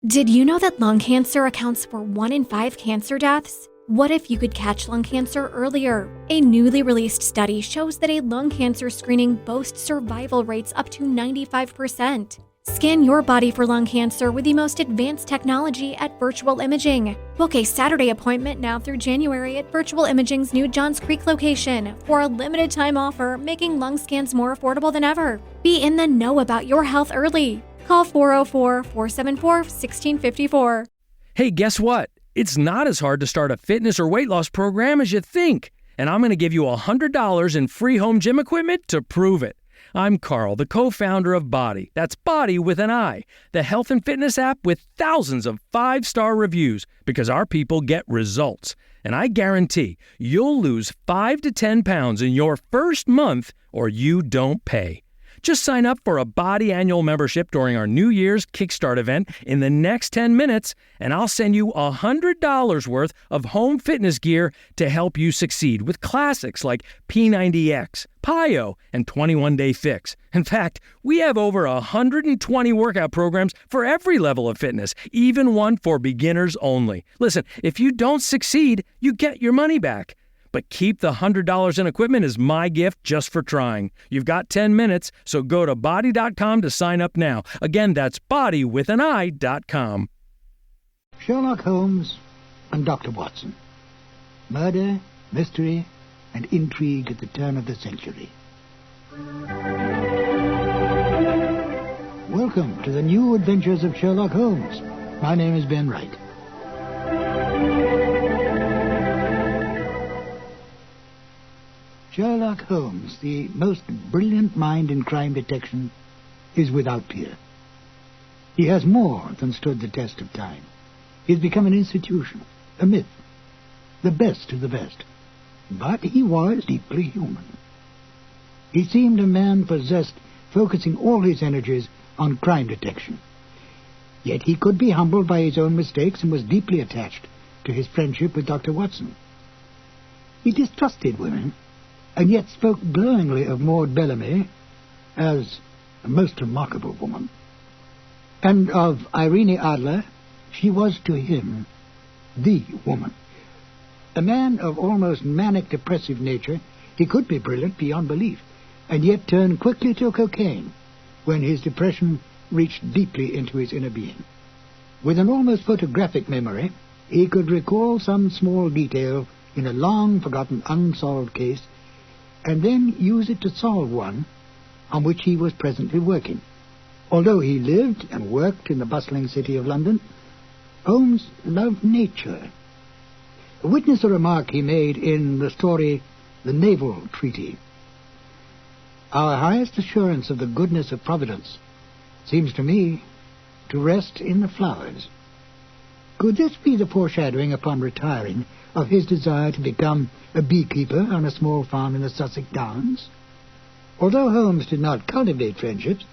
Did you know that lung cancer accounts for 1 in 5 cancer deaths? What if you could catch lung cancer earlier? A newly released study shows that a lung cancer screening boasts survival rates up to 95%. Scan your body for lung cancer with the most advanced technology at Virtual Imaging. Book a Saturday appointment now through January at Virtual Imaging's new Johns Creek location for a limited time offer, making lung scans more affordable than ever. Be in the know about your health early. Call 404-474-1654. Hey, guess what? It's not as hard to start a fitness or weight loss program as you think. And I'm going to give you $100 in free home gym equipment to prove it. I'm Carl, the co-founder of Body. That's Body with an I, the health and fitness app with thousands of 5-star reviews, because our people get results. And I guarantee you'll lose 5 to 10 pounds in your first month or you don't pay. Just sign up for a Body annual membership during our New Year's Kickstart event in the next 10 minutes, and I'll send you $100 worth of home fitness gear to help you succeed with classics like P90X, PiYo, and 21-Day Fix. In fact, we have over 120 workout programs for every level of fitness, even one for beginners only. Listen, if you don't succeed, you get your money back. But keep the $100 in equipment as my gift just for trying. You've got 10 minutes, so go to body.com to sign up now. Again, that's bodywithani.com. Sherlock Holmes and Dr. Watson. Murder, mystery, and intrigue at the turn of the century. Welcome to the new Adventures of Sherlock Holmes. My name is Ben Wright. Sherlock Holmes, the most brilliant mind in crime detection, is without peer. He has more than stood the test of time. He has become an institution, a myth, the best of the best. But he was deeply human. He seemed a man possessed, focusing all his energies on crime detection. Yet he could be humbled by his own mistakes and was deeply attached to his friendship with Dr. Watson. He distrusted women, and yet spoke glowingly of Maud Bellamy as a most remarkable woman. And of Irene Adler, she was to him the woman. A man of almost manic-depressive nature, he could be brilliant beyond belief, and yet turn quickly to cocaine when his depression reached deeply into his inner being. With an almost photographic memory, he could recall some small detail in a long-forgotten unsolved case and then use it to solve one on which he was presently working. Although he lived and worked in the bustling city of London, Holmes loved nature. Witness a remark he made in the story The Naval Treaty. Our highest assurance of the goodness of Providence seems to me to rest in the flowers. Could this be the foreshadowing upon retiring of his desire to become a beekeeper on a small farm in the Sussex Downs? Although Holmes did not cultivate friendships,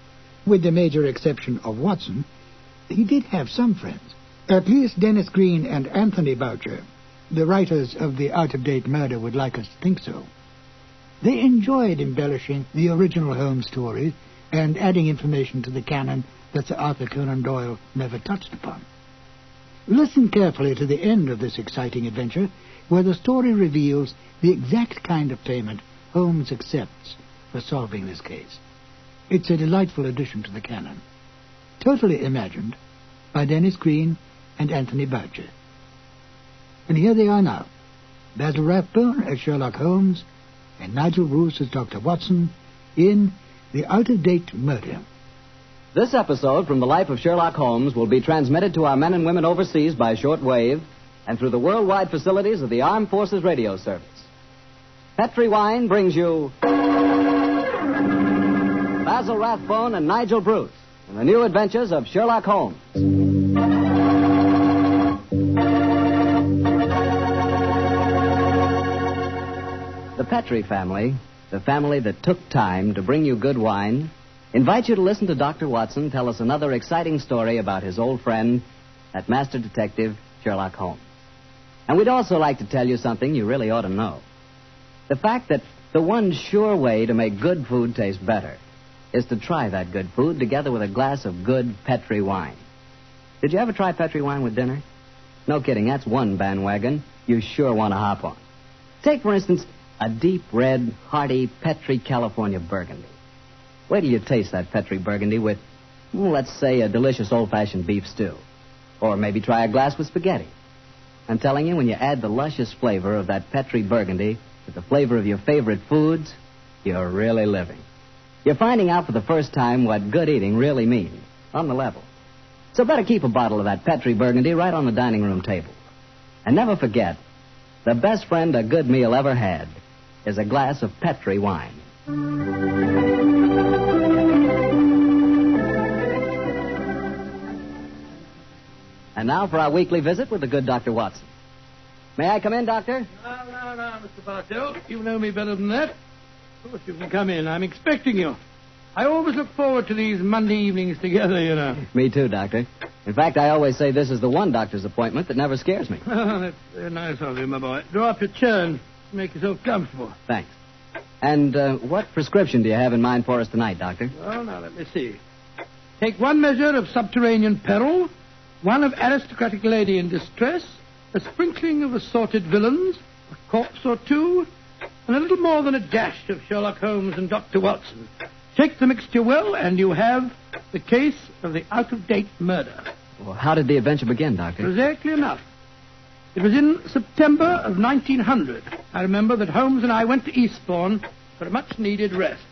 with the major exception of Watson, he did have some friends. At least Dennis Green and Anthony Boucher, the writers of The Out-of-Date Murder, would like us to think so. They enjoyed embellishing the original Holmes stories and adding information to the canon that Sir Arthur Conan Doyle never touched upon. Listen carefully to the end of this exciting adventure, where the story reveals the exact kind of payment Holmes accepts for solving this case. It's a delightful addition to the canon, totally imagined by Dennis Green and Anthony Boucher. And here they are now, Basil Rathbone as Sherlock Holmes and Nigel Bruce as Dr. Watson in The Out-of-Date Murder. This episode from the life of Sherlock Holmes will be transmitted to our men and women overseas by shortwave and through the worldwide facilities of the Armed Forces Radio Service. Petri Wine brings you Basil Rathbone and Nigel Bruce in the new adventures of Sherlock Holmes. The Petri family, the family that took time to bring you good wine, invite you to listen to Dr. Watson tell us another exciting story about his old friend, that master detective, Sherlock Holmes. And we'd also like to tell you something you really ought to know. The fact that the one sure way to make good food taste better is to try that good food together with a glass of good Petri wine. Did you ever try Petri wine with dinner? No kidding, that's one bandwagon you sure want to hop on. Take, for instance, a deep red, hearty Petri California Burgundy. Wait till you taste that Petri Burgundy with, let's say, a delicious old-fashioned beef stew. Or maybe try a glass with spaghetti. I'm telling you, when you add the luscious flavor of that Petri Burgundy with the flavor of your favorite foods, you're really living. You're finding out for the first time what good eating really means, on the level. So better keep a bottle of that Petri Burgundy right on the dining room table. And never forget, the best friend a good meal ever had is a glass of Petri wine. And now for our weekly visit with the good Dr. Watson. May I come in, Doctor? No, Mr. Basil. You know me better than that. Of course you can come in. I'm expecting you. I always look forward to these Monday evenings together, you know. Me too, Doctor. In fact, I always say this is the one doctor's appointment that never scares me. Oh, that's very nice of you, my boy. Draw up your chair and make yourself comfortable. Thanks. And what prescription do you have in mind for us tonight, Doctor? Well, now, let me see. Take one measure of subterranean peril, one of aristocratic lady in distress, a sprinkling of assorted villains, a corpse or two, and a little more than a dash of Sherlock Holmes and Dr. Watson. Shake the mixture well, and you have the case of the out-of-date murder. Well, how did the adventure begin, Doctor? Exactly enough. It was in September of 1900. I remember that Holmes and I went to Eastbourne for a much-needed rest.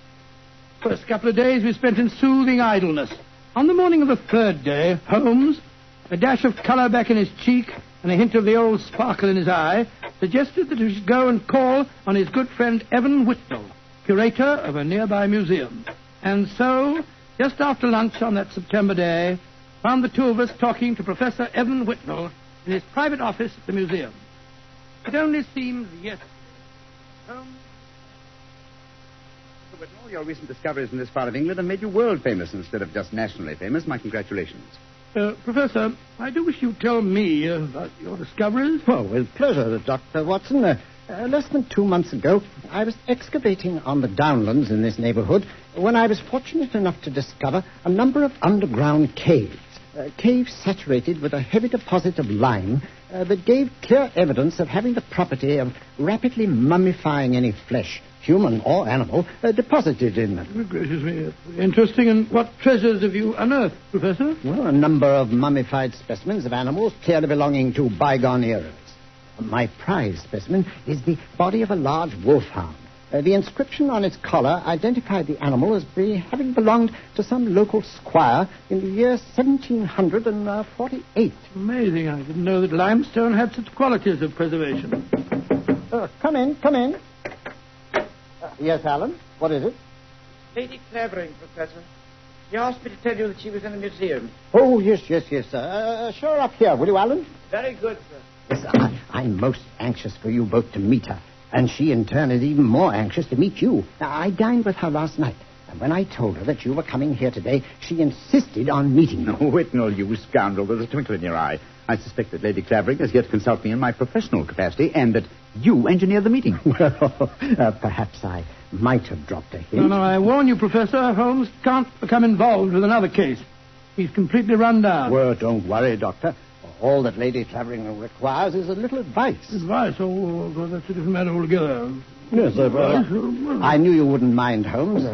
First couple of days we spent in soothing idleness. On the morning of the third day, Holmes, a dash of colour back in his cheek and a hint of the old sparkle in his eye, suggested that we should go and call on his good friend Evan Whitnell, curator of a nearby museum. And so, just after lunch on that September day, found the two of us talking to Professor Evan Whitnell in his private office at the museum. It only seems yesterday. Mr. Whitnell, your recent discoveries in this part of England have made you world famous instead of just nationally famous. My congratulations. Professor, I do wish you'd tell me about your discoveries. Oh, with pleasure, Dr. Watson. Less than 2 months ago, I was excavating on the downlands in this neighborhood when I was fortunate enough to discover a number of underground caves. Caves saturated with a heavy deposit of lime that gave clear evidence of having the property of rapidly mummifying any flesh, human or animal, deposited in them. Oh, gracious me. Interesting. And what treasures have you unearthed, Professor? Well, a number of mummified specimens of animals clearly belonging to bygone eras. My prize specimen is the body of a large wolfhound. The inscription on its collar identified the animal as having belonged to some local squire in the year 1748. Amazing. I didn't know that limestone had such qualities of preservation. Come in. Yes, Alan? What is it? Lady Clavering, Professor. She asked me to tell you that she was in the museum. Oh, yes. Show her up here, will you, Alan? Very good, sir. Yes, I'm most anxious for you both to meet her. And she, in turn, is even more anxious to meet you. I dined with her last night. And when I told her that you were coming here today, she insisted on meeting you. Oh, Whitnell, you scoundrel. There's a twinkle in your eye. I suspect that Lady Clavering is here to consult me in my professional capacity and that you engineered the meeting. Well, perhaps I might have dropped a hint. No, I warn you, Professor. Holmes can't become involved with another case. He's completely run down. Well, don't worry, Doctor. All that Lady Clavering requires is a little advice. Advice? Oh, well, that's a different matter altogether. Yes, I knew you wouldn't mind, Holmes.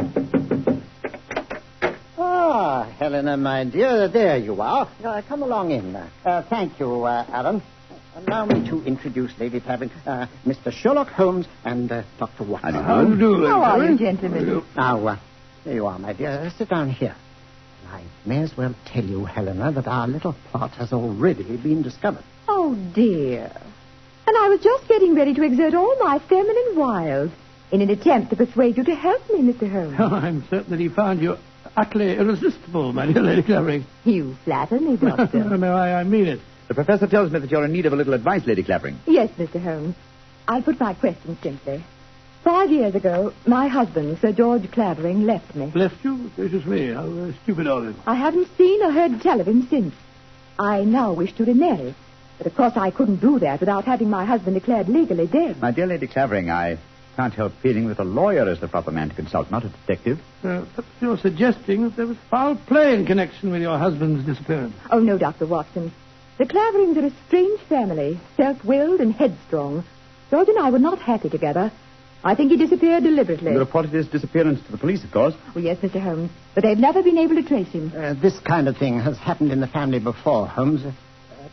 Helena, my dear, there you are. Come along in. Thank you, Alan. Allow me to introduce Lady Clavering, Mr. Sherlock Holmes and Dr. Watson. How do you do, How are you, gentlemen? Now, there you are, my dear. Sit down here. I may as well tell you, Helena, that our little plot has already been discovered. Oh, dear. And I was just getting ready to exert all my feminine wiles in an attempt to persuade you to help me, Mr. Holmes. Oh, I'm certain that he found you utterly irresistible, my dear Lady Clavering. You flatter me, Doctor. No, I mean it. The professor tells me that you're in need of a little advice, Lady Clavering. Yes, Mr. Holmes. I'll put my question simply. 5 years ago, my husband, Sir George Clavering, left me. Left you? Gracious me. How stupid of him. I haven't seen or heard tell of him since. I now wish to remarry. But, of course, I couldn't do that without having my husband declared legally dead. My dear Lady Clavering, I can't help feeling that a lawyer is the proper man to consult, not a detective. Perhaps you're suggesting that there was foul play in connection with your husband's disappearance. Oh, no, Dr. Watson. The Claverings are a strange family, self-willed and headstrong. George and I were not happy together. I think he disappeared deliberately. You reported his disappearance to the police, of course. Oh, yes, Mr. Holmes. But they've never been able to trace him. This kind of thing has happened in the family before, Holmes.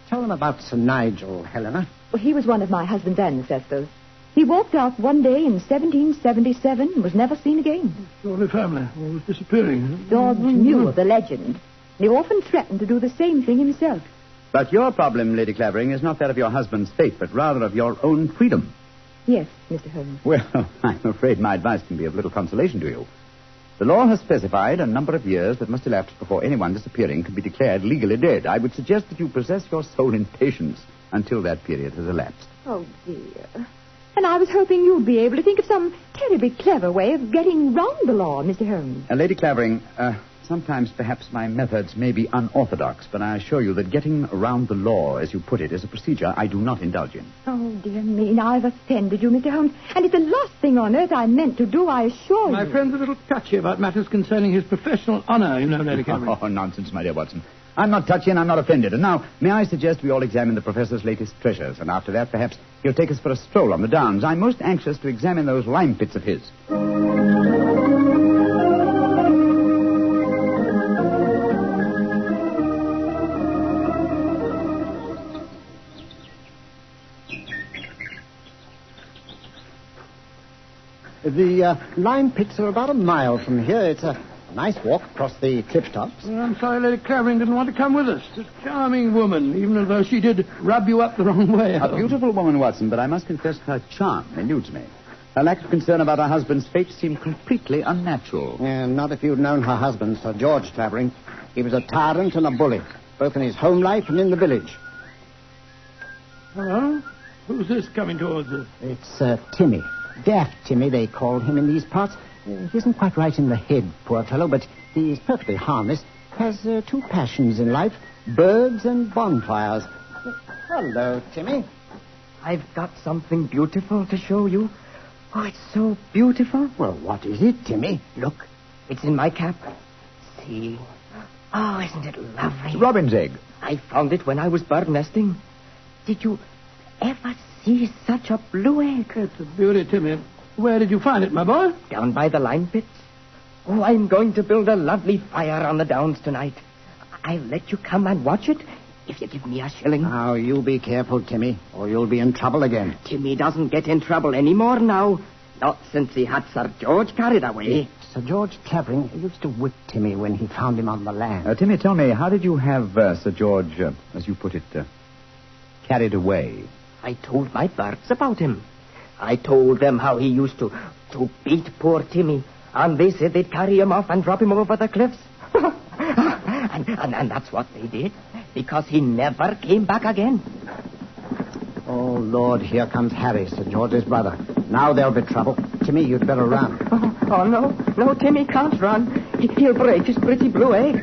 Tell them about Sir Nigel, Helena. Well, he was one of my husband's ancestors. He walked out one day in 1777 and was never seen again. Surely family was disappearing. George knew of the legend. He often threatened to do the same thing himself. But your problem, Lady Clavering, is not that of your husband's fate, but rather of your own freedom. Yes, Mr. Holmes. Well, I'm afraid my advice can be of little consolation to you. The law has specified a number of years that must elapse before anyone disappearing can be declared legally dead. I would suggest that you possess your soul in patience until that period has elapsed. Oh, dear. And I was hoping you'd be able to think of some terribly clever way of getting round the law, Mr. Holmes. Lady Clavering, sometimes perhaps my methods may be unorthodox, but I assure you that getting around the law, as you put it, is a procedure I do not indulge in. Oh, dear me, now I've offended you, Mr. Holmes. And it's the last thing on earth I meant to do, I assure you. My friend's a little touchy about matters concerning his professional honor, you know, Lady Clavering. Oh, nonsense, my dear Watson. I'm not touchy and I'm not offended. And now, may I suggest we all examine the professor's latest treasures, and after that, perhaps he'll take us for a stroll on the downs. I'm most anxious to examine those lime pits of his. The lime pits are about a mile from here. It's a nice walk across the cliff tops. Well, I'm sorry Lady Clavering didn't want to come with us. She's a charming woman, even though she did rub you up the wrong way. A beautiful woman, Watson, but I must confess her charm eludes me. Her lack of concern about her husband's fate seemed completely unnatural. Not if you'd known her husband, Sir George Clavering. He was a tyrant and a bully, both in his home life and in the village. Hello? Who's this coming towards us? It's Timmy. Daft Timmy, they call him in these parts. He isn't quite right in the head, poor fellow, but he's perfectly harmless. Has two passions in life, birds and bonfires. Hello, Timmy. I've got something beautiful to show you. Oh, it's so beautiful. Well, what is it, Timmy? Look, it's in my cap. See? Oh, isn't it lovely? It's robin's egg. I found it when I was bird nesting. Did you ever see such a blue egg? It's a beauty, Timmy. Where did you find it, my boy? Down by the lime pits. Oh, I'm going to build a lovely fire on the downs tonight. I'll let you come and watch it if you give me a shilling. Now, you be careful, Timmy, or you'll be in trouble again. Timmy doesn't get in trouble anymore now. Not since he had Sir George carried away. Sir George Clavering used to whip Timmy when he found him on the land. Timmy, tell me, how did you have Sir George, as you put it, carried away? I told my birds about him. I told them how he used to beat poor Timmy. And they said they'd carry him off and drop him over the cliffs. and that's what they did. Because he never came back again. Oh, Lord, here comes Harry, Sir George's brother. Now there'll be trouble. Timmy, you'd better run. Oh, no. No, Timmy can't run. He'll break his pretty blue egg.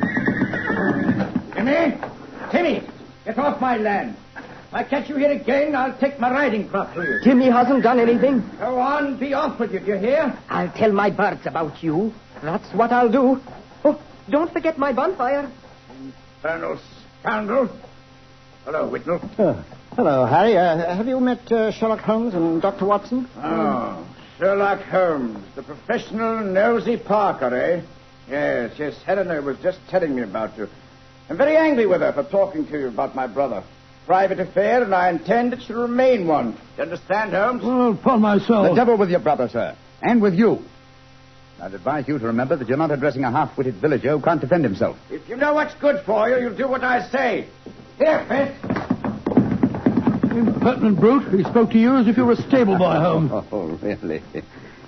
Timmy, get off my land. If I catch you here again, I'll take my riding crop to you. Timmy hasn't done anything. Go on, be off with you, do you hear? I'll tell my birds about you. That's what I'll do. Oh, don't forget my bonfire. Infernal scoundrel. Hello, Whitnell. Hello, Harry. Have you met Sherlock Holmes and Dr. Watson? Oh, Sherlock Holmes, the professional nosy Parker, eh? Yes, Helena was just telling me about you. I'm very angry with her for talking to you about my brother. Private affair, and I intend it shall remain one. Do you understand, Holmes? Well, upon my soul. The devil with your brother, sir. And with you. I'd advise you to remember that you're not addressing a half-witted villager who can't defend himself. If you know what's good for you, you'll do what I say. Here, Fitz. Impertinent brute. He spoke to you as if you were a stable boy, Holmes. Oh, really?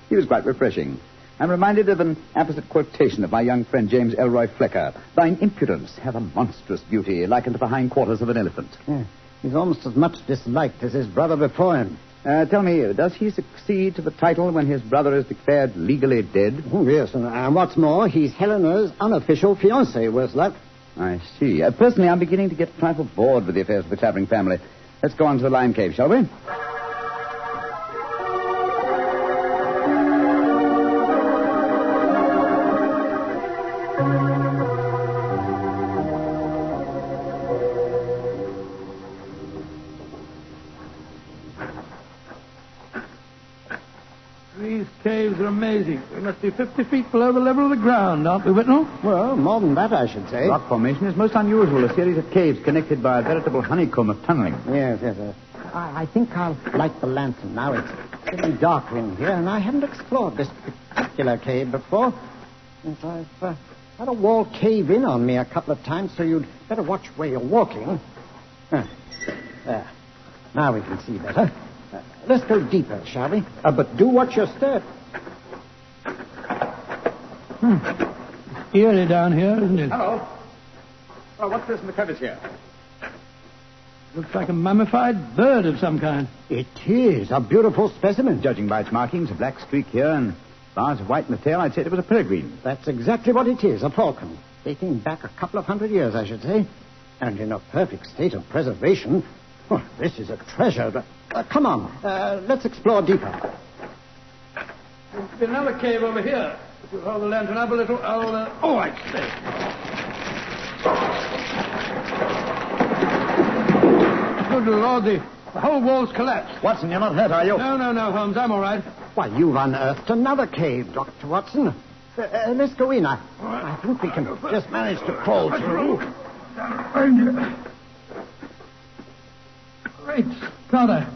He was quite refreshing. I'm reminded of an apposite quotation of my young friend James Elroy Flecker. Thine impudence hath a monstrous beauty, like unto the hindquarters of an elephant. Yeah. He's almost as much disliked as his brother before him. Tell me, does he succeed to the title when his brother is declared legally dead? Oh, yes, and what's more, he's Helena's unofficial fiancé, worse luck. I see. Personally, I'm beginning to get a trifle bored with the affairs of the Clavering family. Let's go on to the lime cave, shall we? These caves are amazing. We must be 50 feet below the level of the ground, aren't we, Whitnell? Well, more than that, I should say. Rock formation is most unusual, a series of caves connected by a veritable honeycomb of tunneling. Yes. I think I'll light the lantern now. It's getting darker in here, and I haven't explored this particular cave before. Since I've had a wall cave in on me a couple of times, so you'd better watch where you're walking. There. Now we can see better. Let's go deeper, shall we? But do watch your step. Eerie down here, isn't it? Hello. Well, what's this in the crevice here? Looks like a mummified bird of some kind. It is a beautiful specimen. Judging by its markings, a black streak here and bars of white in the tail, I'd say it was a peregrine. That's exactly what it is, a falcon. Dating back a couple of 100 years, I should say. And in a perfect state of preservation. Oh, this is a treasure. Come on, let's explore deeper. There's another cave over here. If you'll hold the lantern up a little, I'll... Oh, I say. Good Lord, the whole wall's collapsed. Watson, you're not hurt, are you? No, Holmes, I'm all right. Why, you've unearthed another cave, Dr. Watson. Let's go in. I think we can just manage to crawl through. Great Scott, I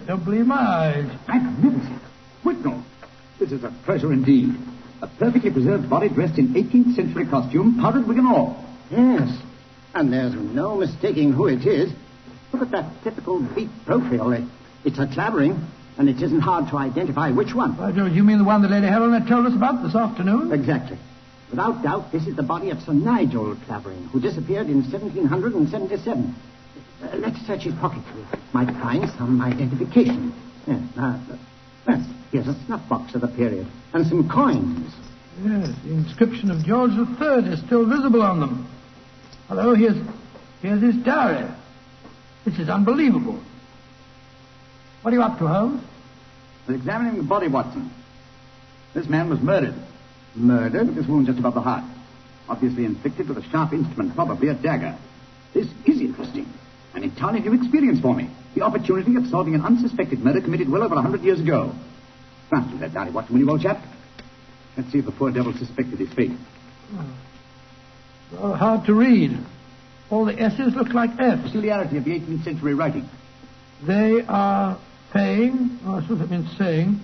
don't believe my eyes. Magnificent. Whitnell, this is a treasure indeed. A perfectly preserved body dressed in 18th century costume, powdered wig and all. Yes, and there's no mistaking who it is. Look at that typical beak profile. It's a Clavering, and it isn't hard to identify which one. You mean the one that Lady Helena told us about this afternoon? Exactly. Without doubt, this is the body of Sir Nigel Clavering, who disappeared in 1777. Let's search his pockets. We might find some identification. Here's a snuff box of the period, and some coins. Yes, the inscription of George III is still visible on them. Hello, here's his diary. This is unbelievable. What are you up to, Holmes? We're examining the body, Watson. This man was murdered. Murdered? With this wound just above the heart. Obviously inflicted with a sharp instrument, probably a dagger. This is interesting. An entirely new experience for me. The opportunity of solving an unsuspected murder committed well over 100 years ago. Glance through that diary, Watson, will you, old chap? Let's see if the poor devil suspected his fate. Oh, hard to read. All the S's look like F's. Peculiarity of the 18th century writing. They are paying, I suppose I've been saying,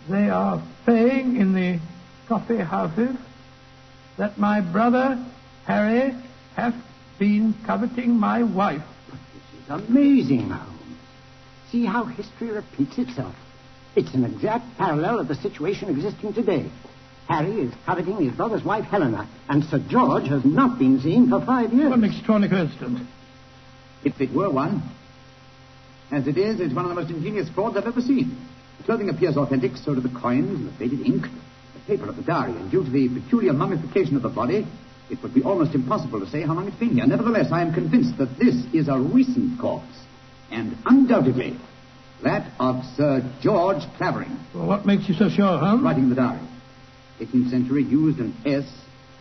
they are paying in the coffee houses that my brother Harry hath been coveting my wife. This is amazing, Holmes. See how history repeats itself. It's an exact parallel of the situation existing today. Harry is coveting his brother's wife, Helena, and Sir George has not been seen for 5 years. What an extraordinary coincidence. If it were one. As it is, it's one of the most ingenious frauds I've ever seen. The clothing appears authentic, so do the coins and the faded ink, the paper of the diary, and due to the peculiar mummification of the body, it would be almost impossible to say how long it's been here. Nevertheless, I am convinced that this is a recent corpse, and undoubtedly that of Sir George Clavering. Well, what makes you so sure, Holmes? Writing the diary. 18th century used an S.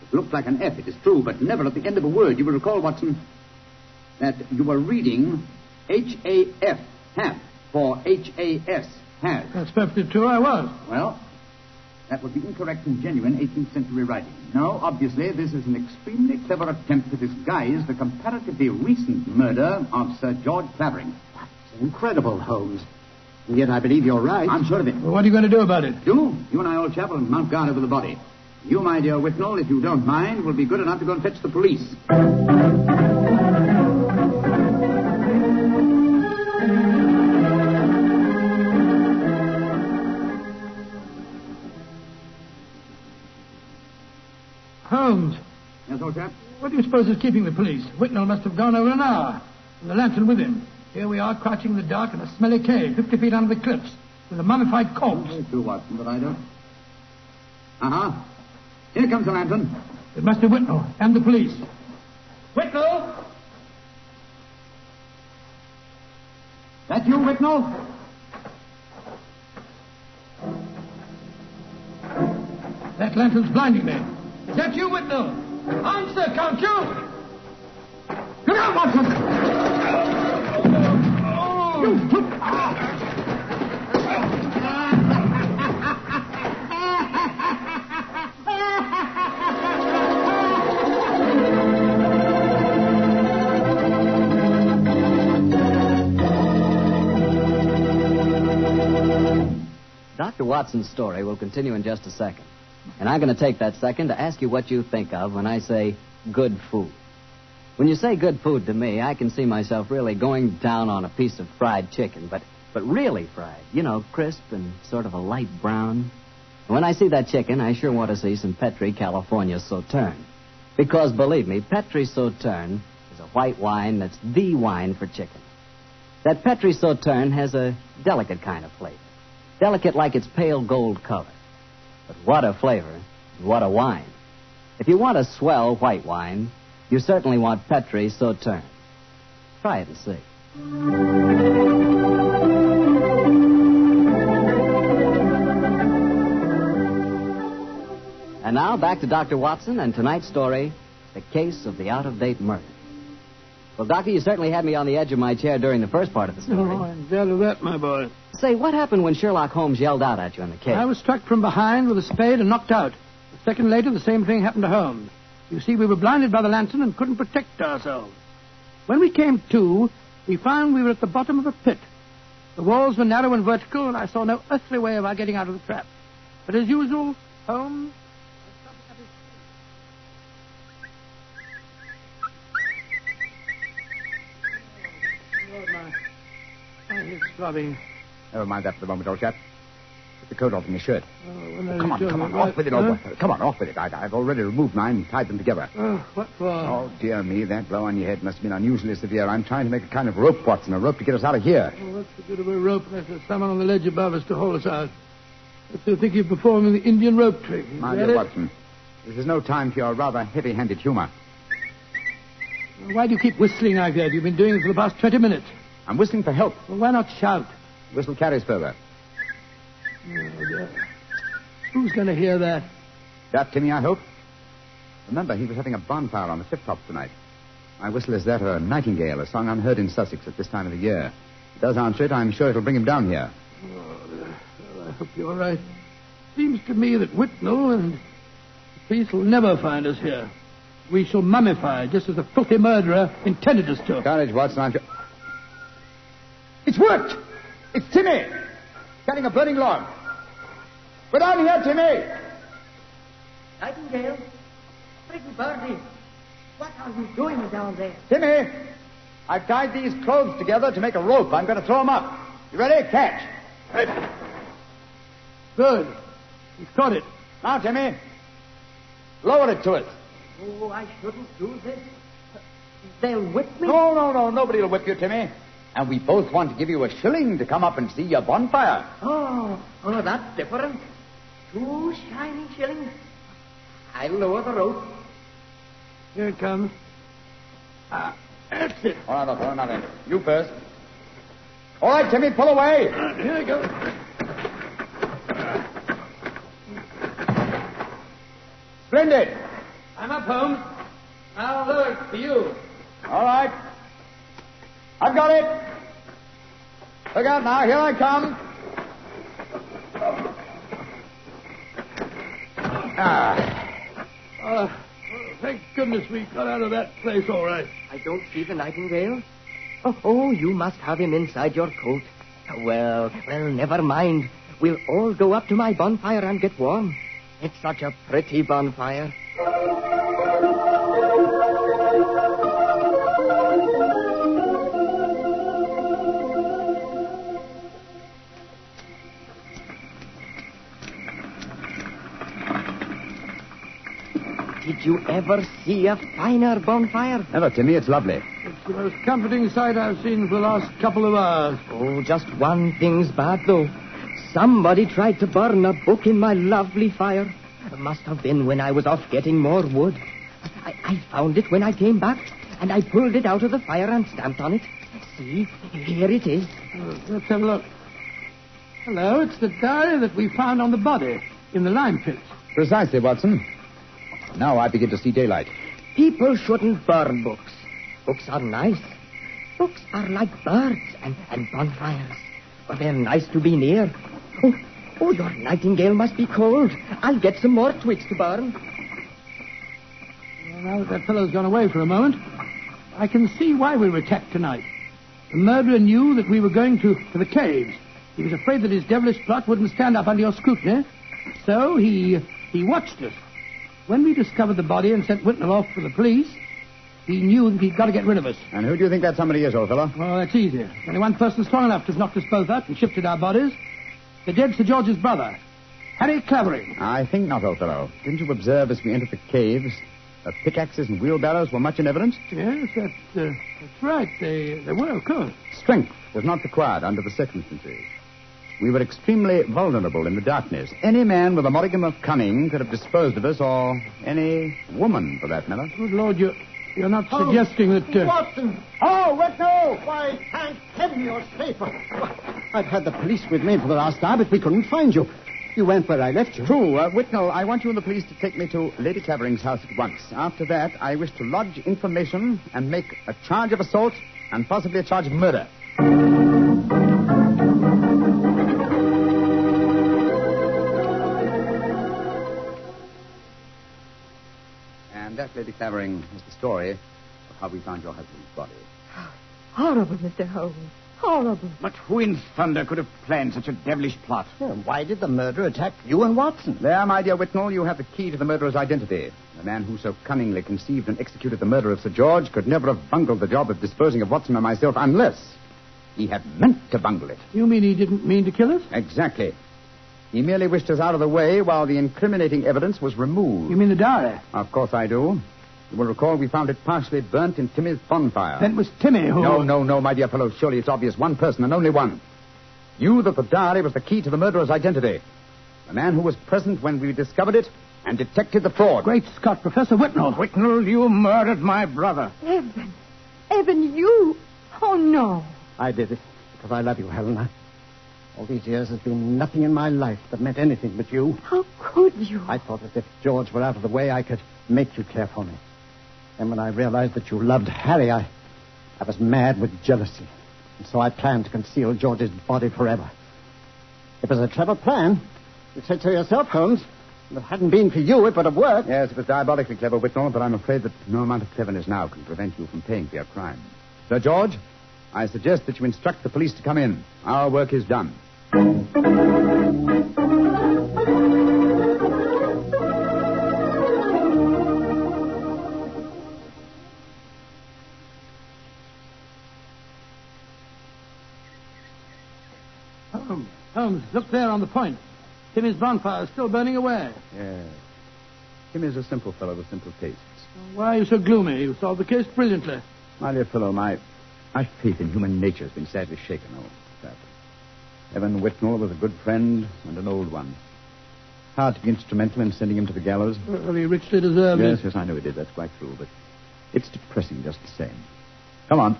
It looked like an F, it is true, but never at the end of a word. You will recall, Watson, that you were reading H-A-F, have, for H-A-S, has. That's perfectly true, I was. Well, that would be incorrect and genuine 18th century writing. No, obviously, this is an extremely clever attempt to disguise the comparatively recent murder of Sir George Clavering. That's incredible, Holmes. And yet I believe you're right. I'm sure of it. Well, what are you going to do about it? You and I, old chap, will mount guard over the body. You, my dear Whitnell, if you don't mind, will be good enough to go and fetch the police. Holmes. Yes, old chap? What do you suppose is keeping the police? Whitnell must have gone over an hour, and the lantern with him. Here we are, crouching in the dark in a smelly cave, 50 feet under the cliffs, with a mummified corpse. Very true, Watson, but I don't. Uh-huh. Here comes the lantern. It must be Whitnell and the police. Whitnell! That you, Whitnell? That lantern's blinding me. Is that you, Whitnell? Answer, can't you? Come out, Watson! You took... Dr. Watson's story will continue in just a second. And I'm going to take that second to ask you what you think of when I say good food. When you say good food to me, I can see myself really going down on a piece of fried chicken, but really fried. You know, crisp and sort of a light brown. And when I see that chicken, I sure want to see some Petri California Sauterne. Because, believe me, Petri Sauterne is a white wine that's the wine for chicken. That Petri Sauterne has a delicate kind of flavor. Delicate like its pale gold color. But what a flavor, and what a wine. If you want a swell white wine, you certainly want Petri Sauterne. Try it and see. And now, back to Dr. Watson and tonight's story, The Case of the Out-of-Date Murder. Well, Doctor, you certainly had me on the edge of my chair during the first part of the story. Oh, I'm glad of that, my boy. Say, what happened when Sherlock Holmes yelled out at you in the cave? I was struck from behind with a spade and knocked out. A second later, the same thing happened to Holmes. You see, we were blinded by the lantern and couldn't protect ourselves. When we came to, we found we were at the bottom of a pit. The walls were narrow and vertical, and I saw no earthly way of our getting out of the trap. But as usual, Holmes... My head's throbbing. Never mind that for the moment, old chap. Put the coat off in your shirt. Come on, off with it, old boy. Come on, off with it. I've already removed mine and tied them together. What for? Oh, dear me, that blow on your head must have been unusually severe. I'm trying to make a kind of rope, Watson, a rope to get us out of here. Oh, what's the good of a rope unless there's someone on the ledge above us to hold us out? I still think you're performing the Indian rope trick. My dear Watson, this is no time for your rather heavy-handed humor. Why do you keep whistling like that? You've been doing it for the past 20 minutes. I'm whistling for help. Well, why not shout? Whistle carries further. Oh, dear. Who's going to hear that? That Timmy, I hope. Remember, he was having a bonfire on the cliff-top tonight. My whistle is that or a nightingale, a song unheard in Sussex at this time of the year. If it does answer it, I'm sure it'll bring him down here. Oh, well, I hope you're right. Seems to me that Whitnell and the police will never find us here. We shall mummify, just as the filthy murderer intended us to. Courage, Watson. I'm sure... It's worked! It's Timmy! Cutting a burning log. We're down here, Timmy! Nightingale, pretty birdie, what are you doing down there? Timmy! I've tied these clothes together to make a rope. I'm going to throw them up. You ready? Catch. Good. He's caught it. Now, Timmy. Lower it to it. Oh, I shouldn't do this. They'll whip me. No. Nobody will whip you, Timmy. And we both want to give you a shilling to come up and see your bonfire. Oh, that's different. 2 shining shillings. I'll lower the rope. Here it comes. That's it. Oh, no, nothing. You first. All right, Timmy, pull away. Here we go. Splendid. I'm up, Holmes. Now lower it for you. All right. I've got it. Look out now. Here I come. Thank goodness we got out of that place all right. I don't see the nightingale. Oh, you must have him inside your coat. Well, never mind. We'll all go up to my bonfire and get warm. It's such a pretty bonfire. Did you ever see a finer bonfire? Never, Timmy. It's lovely. It's the most comforting sight I've seen for the last couple of hours. Oh, just one thing's bad, though. Somebody tried to burn a book in my lovely fire. It must have been when I was off getting more wood. I found it when I came back, and I pulled it out of the fire and stamped on it. See, here it is. Let's have a look. Hello, it's the diary that we found on the body in the lime pits. Precisely, Watson. Now I begin to see daylight. People shouldn't burn books. Books are nice. Books are like birds and bonfires. But they're nice to be near. Oh, your nightingale must be cold. I'll get some more twigs to burn. Well, now that fellow's gone away for a moment, I can see why we were attacked tonight. The murderer knew that we were going to the caves. He was afraid that his devilish plot wouldn't stand up under your scrutiny. So he watched us. When we discovered the body and sent Whitnell off for the police, he knew that he'd got to get rid of us. And who do you think that somebody is, old fellow? Oh, that's easy. Only one person strong enough to have knocked us both out and shifted our bodies. The dead Sir George's brother, Harry Clavering. I think not, old fellow. Didn't you observe as we entered the caves that pickaxes and wheelbarrows were much in evidence? Yes, that's right. They were, of course. Strength was not required under the circumstances. We were extremely vulnerable in the darkness. Any man with a modicum of cunning could have disposed of us, or any woman, for that matter. Good Lord, you're not suggesting that... Watson! Oh, Whitnell! Why, thank heaven you're safe. I've had the police with me for the last hour, but we couldn't find you. You went where I left you. True. Whitnell, I want you and the police to take me to Lady Clavering's house at once. After that, I wish to lodge information and make a charge of assault and possibly a charge of murder. And that, Lady Clavering, is the story of how we found your husband's body. Horrible, Mr. Holmes. Horrible. But who in thunder could have planned such a devilish plot? Why did the murderer attack you and Watson? There, my dear Whitnell, you have the key to the murderer's identity. The man who so cunningly conceived and executed the murder of Sir George could never have bungled the job of disposing of Watson and myself unless he had meant to bungle it. You mean he didn't mean to kill us? Exactly. He merely wished us out of the way while the incriminating evidence was removed. You mean the diary? Of course I do. You will recall we found it partially burnt in Timmy's bonfire. Then it was Timmy who... No, my dear fellow. Surely it's obvious. One person and only one. You that the diary was the key to the murderer's identity. The man who was present when we discovered it and detected the fraud. Great Scott, Professor Whitnell. Whitnell, you murdered my brother. Evan. Evan, you... Oh, no. I did it because I love you, Helena. All these years has been nothing in my life that meant anything but you. How could you? I thought that if George were out of the way, I could make you care for me. And when I realized that you loved Harry, I was mad with jealousy. And so I planned to conceal George's body forever. It was a clever plan. You said so yourself, Holmes. If it hadn't been for you, it would have worked. Yes, it was diabolically clever, Whitnell, but I'm afraid that no amount of cleverness now can prevent you from paying for your crime. Sir George, I suggest that you instruct the police to come in. Our work is done. Holmes, look there on the point. Timmy's bonfire is still burning away. Yes. Tim is a simple fellow with simple tastes. Why are you so gloomy? You solved the case brilliantly. My dear fellow, my faith in human nature has been sadly shaken. Oh, sadly. Evan Whitnell was a good friend and an old one. Hard to be instrumental in sending him to the gallows. Well, he richly deserved it. Yes, I know he did. That's quite true, but it's depressing just the same. Come on.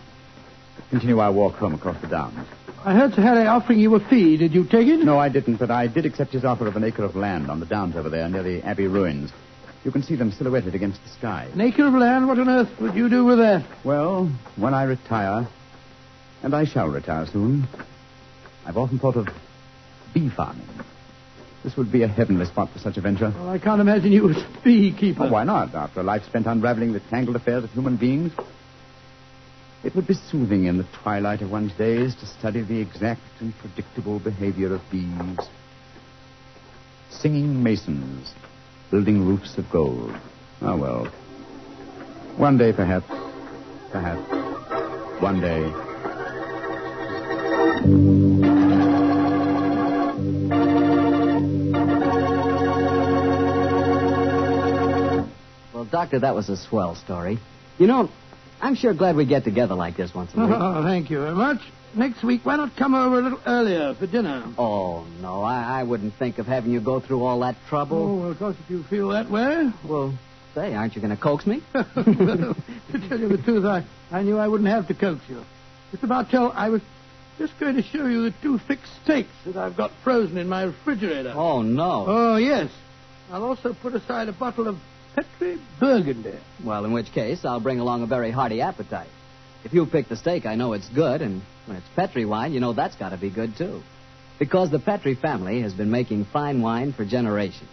Continue our walk home across the downs. I heard Sir Harry offering you a fee. Did you take it? No, I didn't, but I did accept his offer of an acre of land on the downs over there near the Abbey ruins. You can see them silhouetted against the sky. An acre of land? What on earth would you do with that? Well, when I retire, and I shall retire soon, I've often thought of bee farming. This would be a heavenly spot for such a venture. Well, I can't imagine you as a beekeeper. Oh, why not? After a life spent unraveling the tangled affairs of human beings, it would be soothing in the twilight of one's days to study the exact and predictable behavior of bees. Singing masons, building roofs of gold. Ah, well. One day, perhaps. Perhaps. One day. Well, Doctor, that was a swell story. You know, I'm sure glad we get together like this once a week. Oh, thank you very much. Next week, why not come over a little earlier for dinner? Oh, no, I wouldn't think of having you go through all that trouble. Oh, well, of course, if you feel that way. Well, say, aren't you going to coax me? Well, to tell you the truth, I knew I wouldn't have to coax you. Just about till I was just going to show you the 2 thick steaks that I've got frozen in my refrigerator. Oh, no. Oh, yes. I'll also put aside a bottle of Petri Burgundy. Well, in which case, I'll bring along a very hearty appetite. If you pick the steak, I know it's good, and when it's Petri wine, you know that's got to be good, too. Because the Petri family has been making fine wine for generations.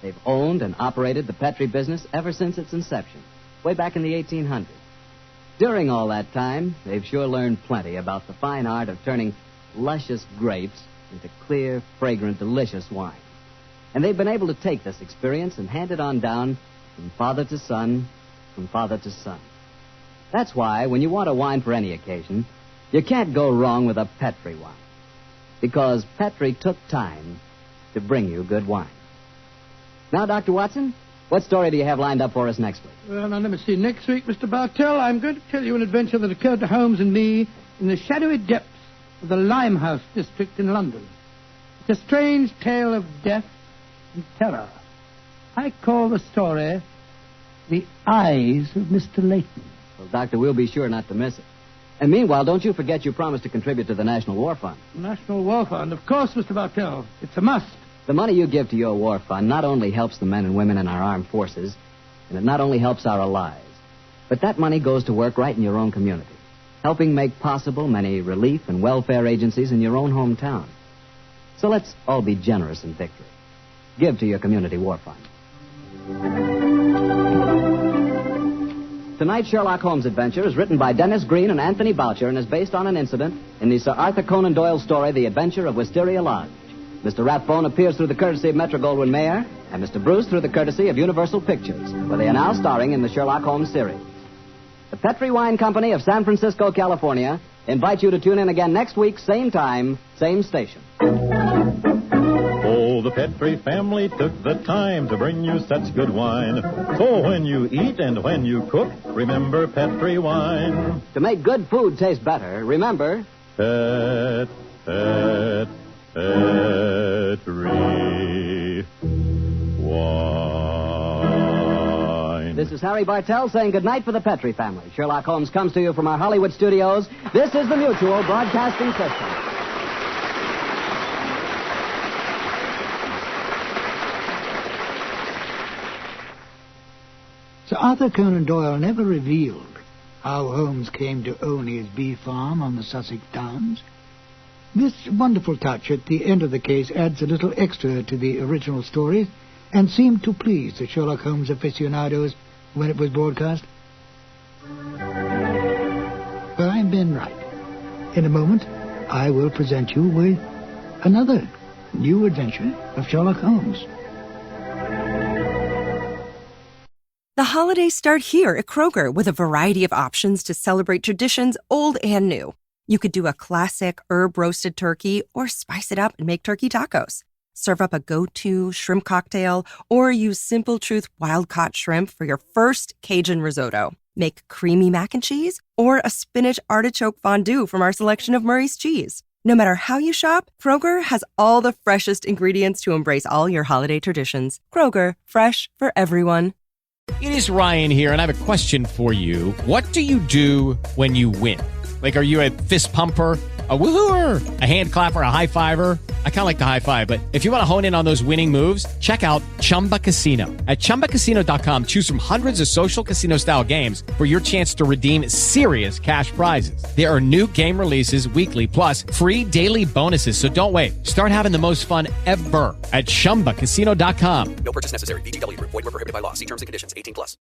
They've owned and operated the Petri business ever since its inception, way back in the 1800s. During all that time, they've sure learned plenty about the fine art of turning luscious grapes into clear, fragrant, delicious wine. And they've been able to take this experience and hand it on down from father to son, from father to son. That's why, when you want a wine for any occasion, you can't go wrong with a Petri wine. Because Petri took time to bring you good wine. Now, Dr. Watson, what story do you have lined up for us next week? Well, now, let me see. Next week, Mr. Bartell, I'm going to tell you an adventure that occurred to Holmes and me in the shadowy depths of the Limehouse district in London. It's a strange tale of death and terror. I call the story The Eyes of Mr. Layton. Well, Doctor, we'll be sure not to miss it. And meanwhile, don't you forget you promised to contribute to the National War Fund. National War Fund, of course, Mr. Bartell. It's a must. The money you give to your war fund not only helps the men and women in our armed forces, and it not only helps our allies, but that money goes to work right in your own community, helping make possible many relief and welfare agencies in your own hometown. So let's all be generous in victory. Give to your community war fund. Tonight's Sherlock Holmes adventure is written by Dennis Green and Anthony Boucher and is based on an incident in the Sir Arthur Conan Doyle story, The Adventure of Wisteria Lodge. Mr. Rathbone appears through the courtesy of Metro-Goldwyn-Mayer, and Mr. Bruce through the courtesy of Universal Pictures, where they are now starring in the Sherlock Holmes series. The Petri Wine Company of San Francisco, California, invites you to tune in again next week, same time, same station. Oh, the Petri family took the time to bring you such good wine. So when you eat and when you cook, remember Petri wine. To make good food taste better, remember... Petri wine. This is Harry Bartell saying goodnight for the Petri family. Sherlock Holmes comes to you from our Hollywood studios. This is the Mutual Broadcasting System. Sir Arthur Conan Doyle never revealed how Holmes came to own his bee farm on the Sussex Downs. This wonderful touch at the end of the case adds a little extra to the original story and seemed to please the Sherlock Holmes aficionados when it was broadcast. But I've been right. In a moment, I will present you with another new adventure of Sherlock Holmes. The holidays start here at Kroger with a variety of options to celebrate traditions old and new. You could do a classic herb-roasted turkey or spice it up and make turkey tacos. Serve up a go-to shrimp cocktail or use Simple Truth wild-caught shrimp for your first Cajun risotto. Make creamy mac and cheese or a spinach artichoke fondue from our selection of Murray's cheese. No matter how you shop, Kroger has all the freshest ingredients to embrace all your holiday traditions. Kroger, fresh for everyone. It is Ryan here, and I have a question for you. What do you do when you win? Like, are you a fist pumper, a woo-hooer, a hand clapper, a high-fiver? I kind of like the high-five, but if you want to hone in on those winning moves, check out Chumba Casino. At ChumbaCasino.com, choose from hundreds of social casino-style games for your chance to redeem serious cash prizes. There are new game releases weekly, plus free daily bonuses, so don't wait. Start having the most fun ever at ChumbaCasino.com. No purchase necessary. VGW Group. Void where prohibited by law. See terms and conditions. 18+.